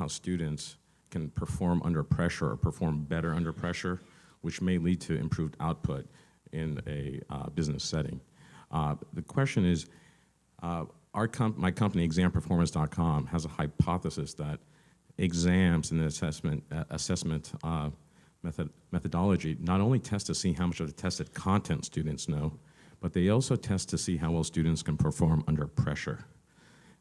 students can perform under pressure or perform better under pressure, which may lead to improved output in a business setting. The question is, my company, examperformance.com, has a hypothesis that exams and the assessment methodology not only test to see how much of the tested content students know, but they also test to see how well students can perform under pressure.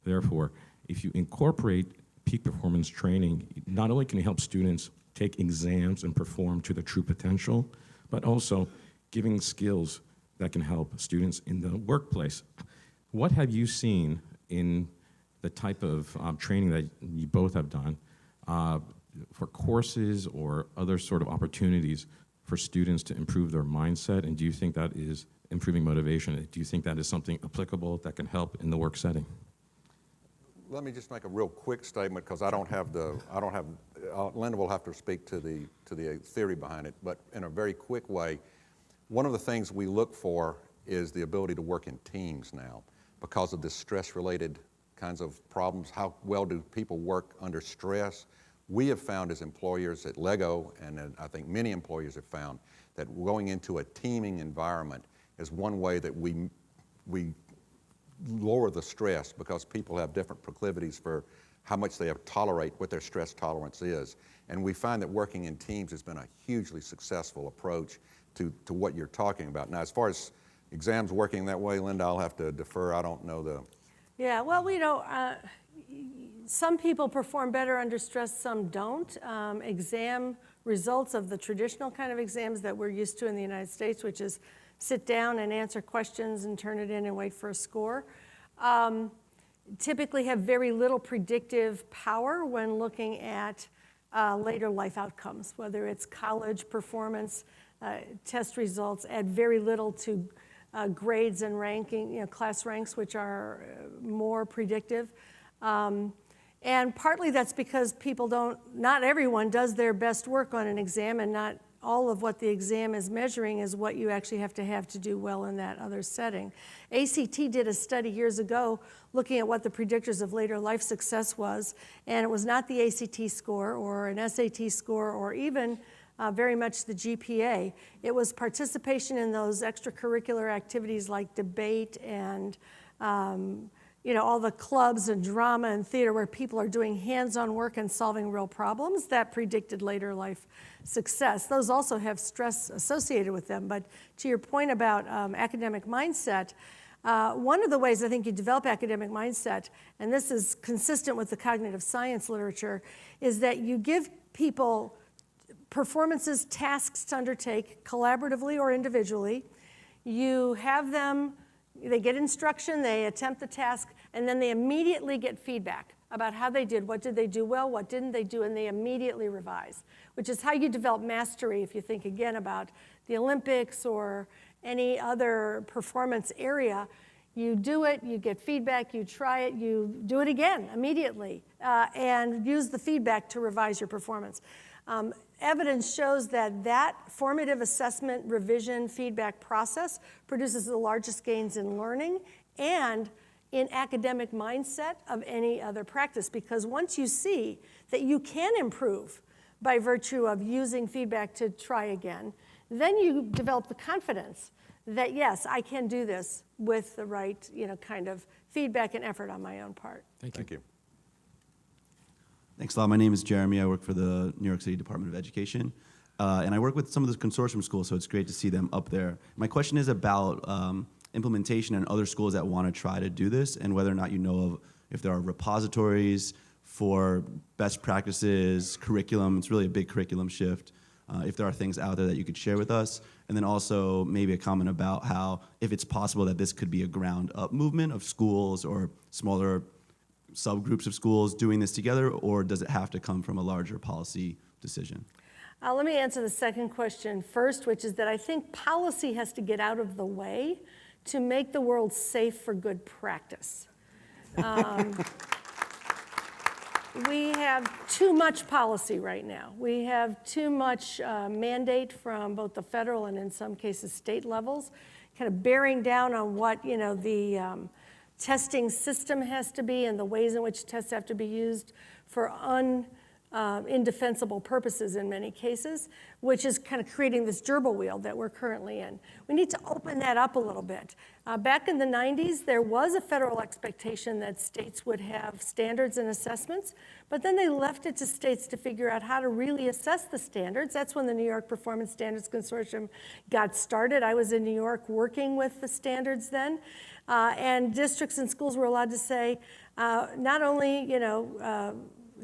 Therefore, if you incorporate peak performance training, not only can you help students take exams and perform to their true potential, but also giving skills that can help students in the workplace. What have you seen in the type of training that you both have done for courses or other sort of opportunities for students to improve their mindset? And do you think that is improving motivation? Do you think that is something applicable that can help in the work setting? Let me just make a real quick statement because Linda will have to speak to the theory behind it, but in a very quick way, one of the things we look for is the ability to work in teams now because of the stress-related kinds of problems. How well do people work under stress? We have found as employers at Lego, and I think many employers have found, that going into a teaming environment is one way that we lower the stress because people have different proclivities for how much they tolerate, what their stress tolerance is. And we find that working in teams has been a hugely successful approach to what you're talking about. Now, as far as exams working that way, Linda, I'll have to defer. I don't know the... Yeah, well, some people perform better under stress, some don't. Exam results of the traditional kind of exams that we're used to in the United States, which is sit down and answer questions and turn it in and wait for a score, typically have very little predictive power when looking at later life outcomes, whether it's college performance, test results add very little to grades and ranking, class ranks, which are more predictive. And partly that's because not everyone does their best work on an exam, and not all of what the exam is measuring is what you actually have to do well in that other setting. ACT did a study years ago looking at what the predictors of later life success was, and it was not the ACT score or an SAT score or even very much the GPA. It was participation in those extracurricular activities like debate and all the clubs and drama and theater where people are doing hands-on work and solving real problems that predicted later life success. Those also have stress associated with them. But to your point about academic mindset, one of the ways I think you develop academic mindset, and this is consistent with the cognitive science literature, is that you give people performances, tasks to undertake collaboratively or individually. You have them, they get instruction, they attempt the task, and then they immediately get feedback about how they did, what did they do well, what didn't they do, and they immediately revise, which is how you develop mastery if you think again about the Olympics or any other performance area. You do it, you get feedback, you try it, you do it again immediately, and use the feedback to revise your performance. Evidence shows that formative assessment, revision, feedback process produces the largest gains in learning and in academic mindset of any other practice, because once you see that you can improve by virtue of using feedback to try again, then you develop the confidence that yes, I can do this with the right kind of feedback and effort on my own part. Thank you. Thanks a lot. My name is Jeremy. I work for the New York City Department of Education. And I work with some of the consortium schools, so it's great to see them up there. My question is about implementation and other schools that want to try to do this, and whether or not you know of if there are repositories for best practices, curriculum. It's really a big curriculum shift. If there are things out there that you could share with us. And then also maybe a comment about how, if it's possible that this could be a ground-up movement of schools or smaller subgroups of schools doing this together, or does it have to come from a larger policy decision? Let me answer the second question first, which is that I think policy has to get out of the way to make the world safe for good practice. We have too much policy right now. We have too much mandate from both the federal and in some cases state levels, kind of bearing down on what the testing system has to be and the ways in which tests have to be used for indefensible purposes in many cases, which is kind of creating this gerbil wheel that we're currently in. We need to open that up a little bit. Back in the 90s, there was a federal expectation that states would have standards and assessments, but then they left it to states to figure out how to really assess the standards. That's when the New York Performance Standards Consortium got started. I was in New York working with the standards then, and districts and schools were allowed to say, not only,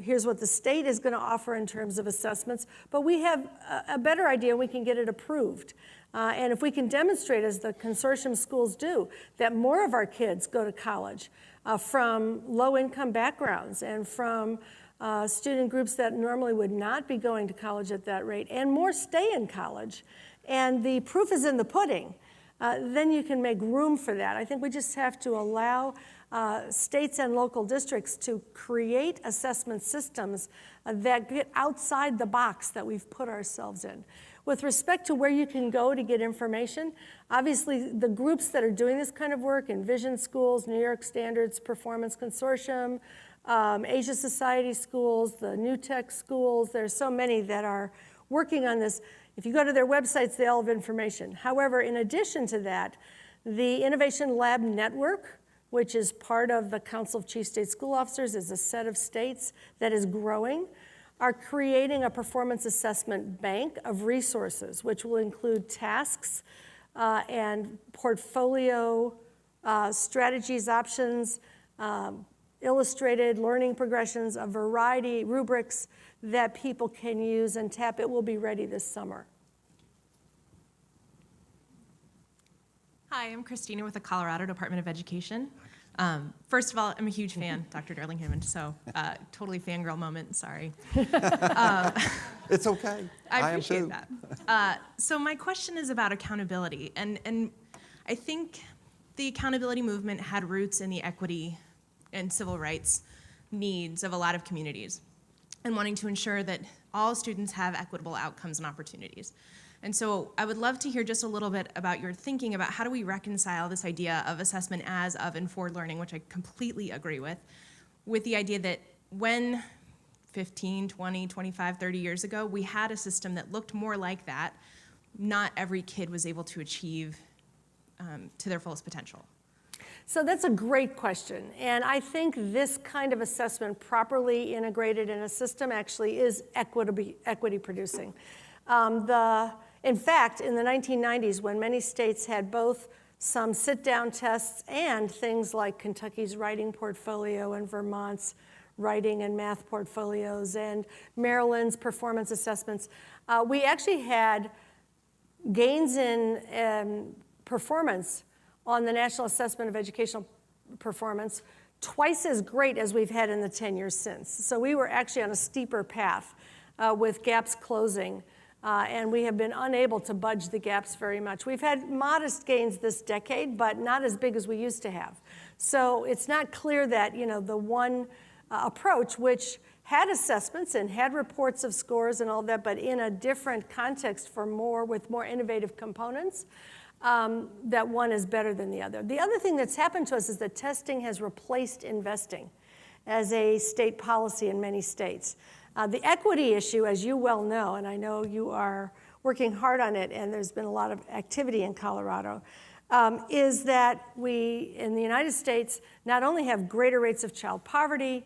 here's what the state is going to offer in terms of assessments, but we have a better idea, we can get it approved. And if we can demonstrate, as the consortium schools do, that more of our kids go to college from low-income backgrounds and from student groups that normally would not be going to college at that rate, and more stay in college, and the proof is in the pudding, then you can make room for that. I think we just have to allow states and local districts to create assessment systems that get outside the box that we've put ourselves in. With respect to where you can go to get information, obviously the groups that are doing this kind of work, Envision Schools, New York Standards Performance Consortium, Asia Society Schools, the New Tech Schools, there's so many that are working on this. If you go to their websites, they all have information. However, in addition to that, the Innovation Lab Network, which is part of the Council of Chief State School Officers, is a set of states that is growing, are creating a performance assessment bank of resources, which will include tasks and portfolio strategies, options, illustrated learning progressions, a variety rubrics that people can use and tap. It will be ready this summer. Hi, I'm Christina with the Colorado Department of Education. First of all, I'm a huge fan, Dr. Darling-Hammond, so totally fangirl moment, sorry. It's okay. I appreciate that. So my question is about accountability, and I think the accountability movement had roots in the equity and civil rights needs of a lot of communities, and wanting to ensure that all students have equitable outcomes and opportunities. And so I would love to hear just a little bit about your thinking about how do we reconcile this idea of assessment as of and for learning, which I completely agree with the idea that when 15, 20, 25, 30 years ago, we had a system that looked more like that, not every kid was able to achieve to their fullest potential. So that's a great question. And I think this kind of assessment properly integrated in a system actually is equity producing. In fact, in the 1990s, when many states had both some sit-down tests and things like Kentucky's writing portfolio and Vermont's writing and math portfolios and Maryland's performance assessments, we actually had gains in performance on the National Assessment of Educational Performance twice as great as we've had in the 10 years since. So we were actually on a steeper path with gaps closing. And we have been unable to budge the gaps very much. We've had modest gains this decade, but not as big as we used to have. So it's not clear that the one approach, which had assessments and had reports of scores and all that, but in a different context with more innovative components, that one is better than the other. The other thing that's happened to us is that testing has replaced investing as a state policy in many states. The equity issue, as you well know, and I know you are working hard on it, and there's been a lot of activity in Colorado, is that we, in the United States, not only have greater rates of child poverty,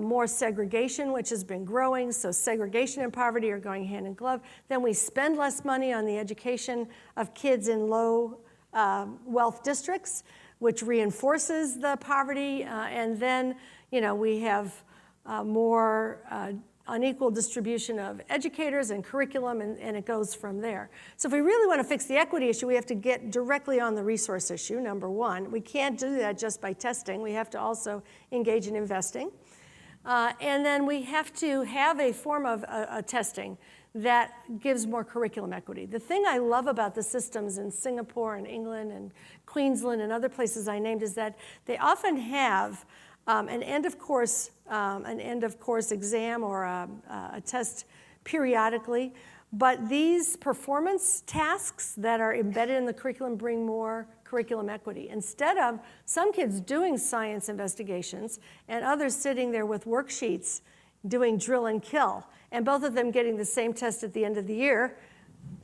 more segregation, which has been growing, so segregation and poverty are going hand in glove, then we spend less money on the education of kids in low wealth districts, which reinforces the poverty, and then we have more unequal distribution of educators and curriculum, and it goes from there. So if we really want to fix the equity issue, we have to get directly on the resource issue, number one. We can't do that just by testing. We have to also engage in investing. And then we have to have a form of testing that gives more curriculum equity. The thing I love about the systems in Singapore and England and Queensland and other places I named is that they often have an end of course exam or a test periodically, but these performance tasks that are embedded in the curriculum bring more curriculum equity. Instead of some kids doing science investigations and others sitting there with worksheets doing drill and kill, and both of them getting the same test at the end of the year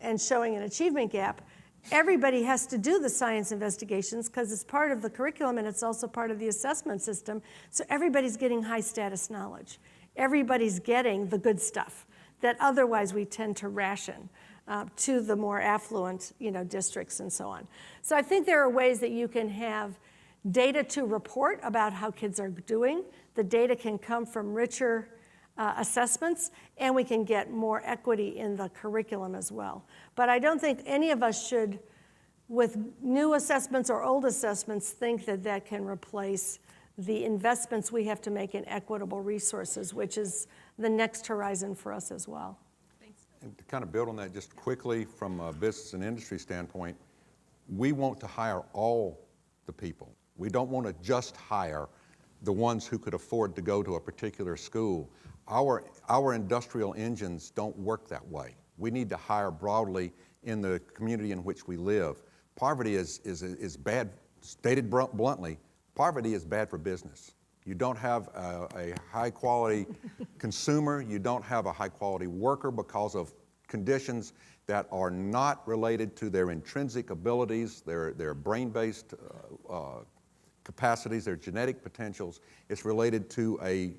and showing an achievement gap, everybody has to do the science investigations because it's part of the curriculum and it's also part of the assessment system. So everybody's getting high status knowledge. Everybody's getting the good stuff that otherwise we tend to ration to the more affluent, districts and so on. So I think there are ways that you can have data to report about how kids are doing. The data can come from richer assessments, and we can get more equity in the curriculum as well. But I don't think any of us should, with new assessments or old assessments, think that that can replace the investments we have to make in equitable resources, which is the next horizon for us as well. And to kind of build on that just quickly from a business and industry standpoint, we want to hire all the people. We don't want to just hire the ones who could afford to go to a particular school. Our industrial engines don't work that way. We need to hire broadly in the community in which we live. Poverty is bad, stated bluntly, poverty is bad for business. You don't have a high-quality consumer. You don't have a high-quality worker because of conditions that are not related to their intrinsic abilities, their brain-based capacities, their genetic potentials. It's related to a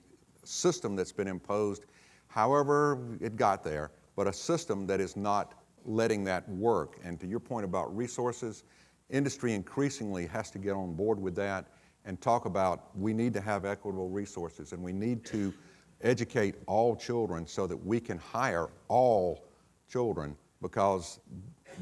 system that's been imposed, however it got there, but a system that is not letting that work. And to your point about resources, industry increasingly has to get on board with that and talk about we need to have equitable resources and we need to educate all children so that we can hire all children, because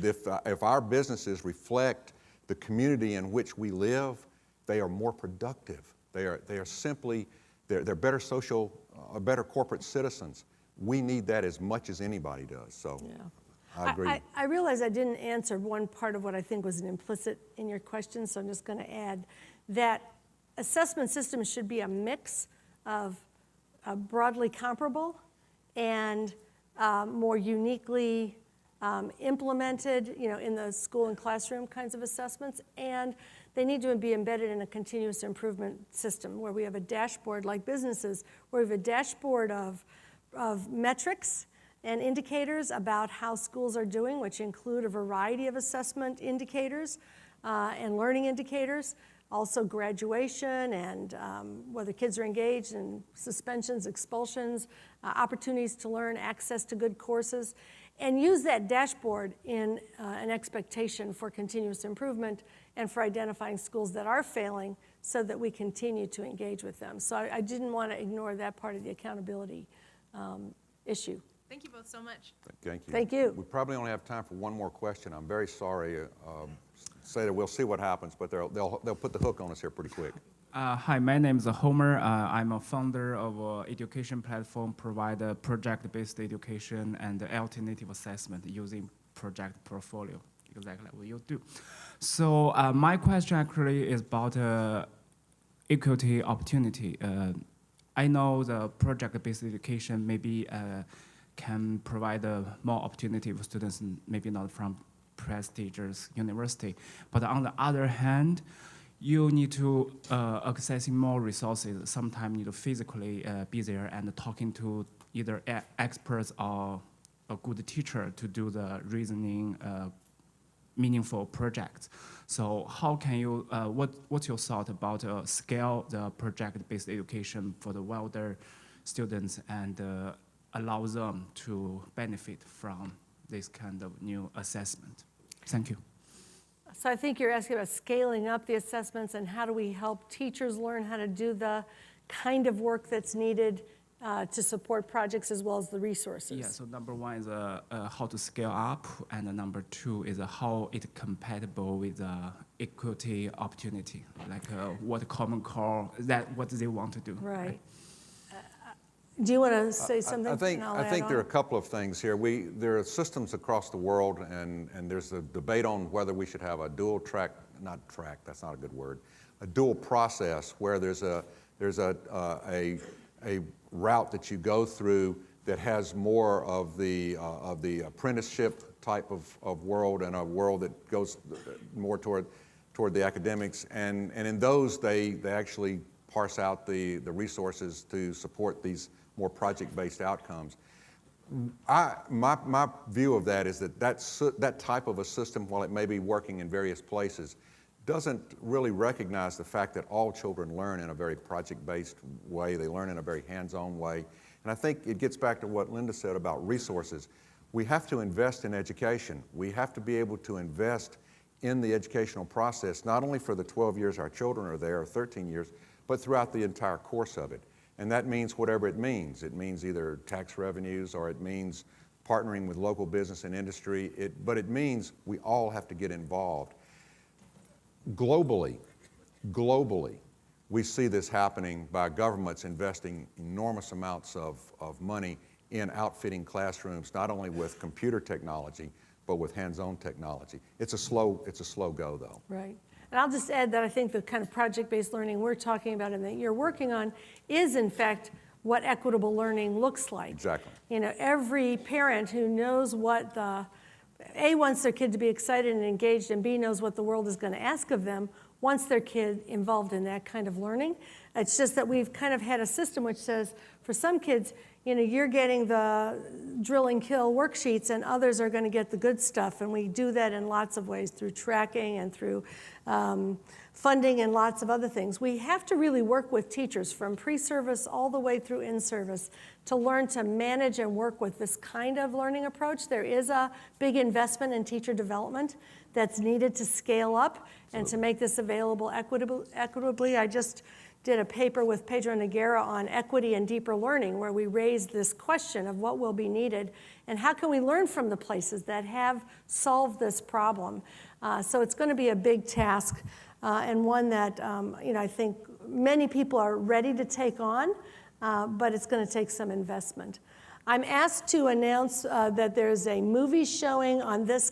if our businesses reflect the community in which we live, they are more productive. They are simply, they're better social, better corporate citizens. We need that as much as anybody does, so yeah. I agree. I realize I didn't answer one part of what I think was an implicit in your question, so I'm just going to add that assessment systems should be a mix of broadly comparable and more uniquely implemented, in the school and classroom kinds of assessments, and they need to be embedded in a continuous improvement system where we have a dashboard like businesses, where we have a dashboard of metrics and indicators about how schools are doing, which include a variety of assessment indicators and learning indicators, also graduation and whether kids are engaged in suspensions, expulsions, opportunities to learn, access to good courses, and use that dashboard in an expectation for continuous improvement and for identifying schools that are failing so that we continue to engage with them. So I didn't want to ignore that part of the accountability issue. Thank you both so much. Thank you. Thank you. We probably only have time for one more question. I'm very sorry. Say that we'll see what happens, but they'll put the hook on us here pretty quick. Hi, my name is Homer. I'm a founder of an education platform, provide project-based education and alternative assessment using project portfolio, exactly what you do. So my question actually is about equity opportunity. I know the project-based education maybe can provide more opportunity for students, maybe not from prestigious university, but on the other hand, you need to accessing more resources. Sometimes you need to physically be there and talking to either experts or a good teacher to do the reasoning, meaningful projects. So how can you, what's your thought about scale the project-based education for the wilder students and allow them to benefit from this kind of new assessment? Thank you. So I think you're asking about scaling up the assessments and how do we help teachers learn how to do the kind of work that's needed to support projects as well as the resources. Yeah, so number one is how to scale up, and number two is how it's compatible with equity opportunity, like what common core, that what they want to do. Right. Do you want to say something? I think And I'll there add are a on? couple of things here. There are systems across the world, and there's a debate on whether we should have a dual track, not track, that's not a good word, a dual process where there's a route that you go through that has more of the apprenticeship type of world and a world that goes more toward the academics. And in those, they actually parse out the resources to support these more project-based outcomes. My view of that is that type of a system, while it may be working in various places, doesn't really recognize the fact that all children learn in a very project-based way. They learn in a very hands-on way. And I think it gets back to what Linda said about resources. We have to invest in education. We have to be able to invest in the educational process, not only for the 12 years our children are there, or 13 years, but throughout the entire course of it. And that means whatever it means. It means either tax revenues or it means partnering with local business and industry, but it means we all have to get involved. Globally, we see this happening by governments investing enormous amounts of money in outfitting classrooms, not only with computer technology, but with hands-on technology. It's a slow go, though. Right. And I'll just add that I think the kind of project-based learning we're talking about and that you're working on is, in fact, what equitable learning looks like. Exactly. You know, every parent who knows what A, wants their kid to be excited and engaged, and B, knows what the world is going to ask of them, wants their kid involved in that kind of learning. It's just that we've kind of had a system which says, for some kids, you know, you're getting the drill and kill worksheets and others are going to get the good stuff. And we do that in lots of ways, through tracking and through funding and lots of other things. We have to really work with teachers from pre-service all the way through in-service to learn to manage and work with this kind of learning approach. There is a big investment in teacher development that's needed to scale up and to make this available equitably. I just did a paper with Pedro Noguera on equity and deeper learning, where we raised this question of what will be needed and how can we learn from the places that have solved this problem. So it's going to be a big task and one that you know, I think many people are ready to take on, but it's going to take some investment. I'm asked to announce that there's a movie showing on this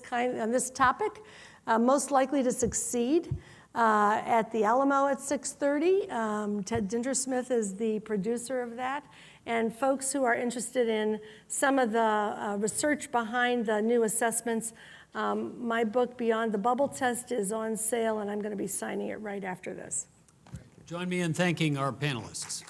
topic, Most Likely to Succeed, at the Alamo at 6:30. Ted Dintersmith is the producer of that. And folks who are interested in some of the research behind the new assessments, my book, Beyond the Bubble Test, is on sale, and I'm going to be signing it right after this. Join me in thanking our panelists.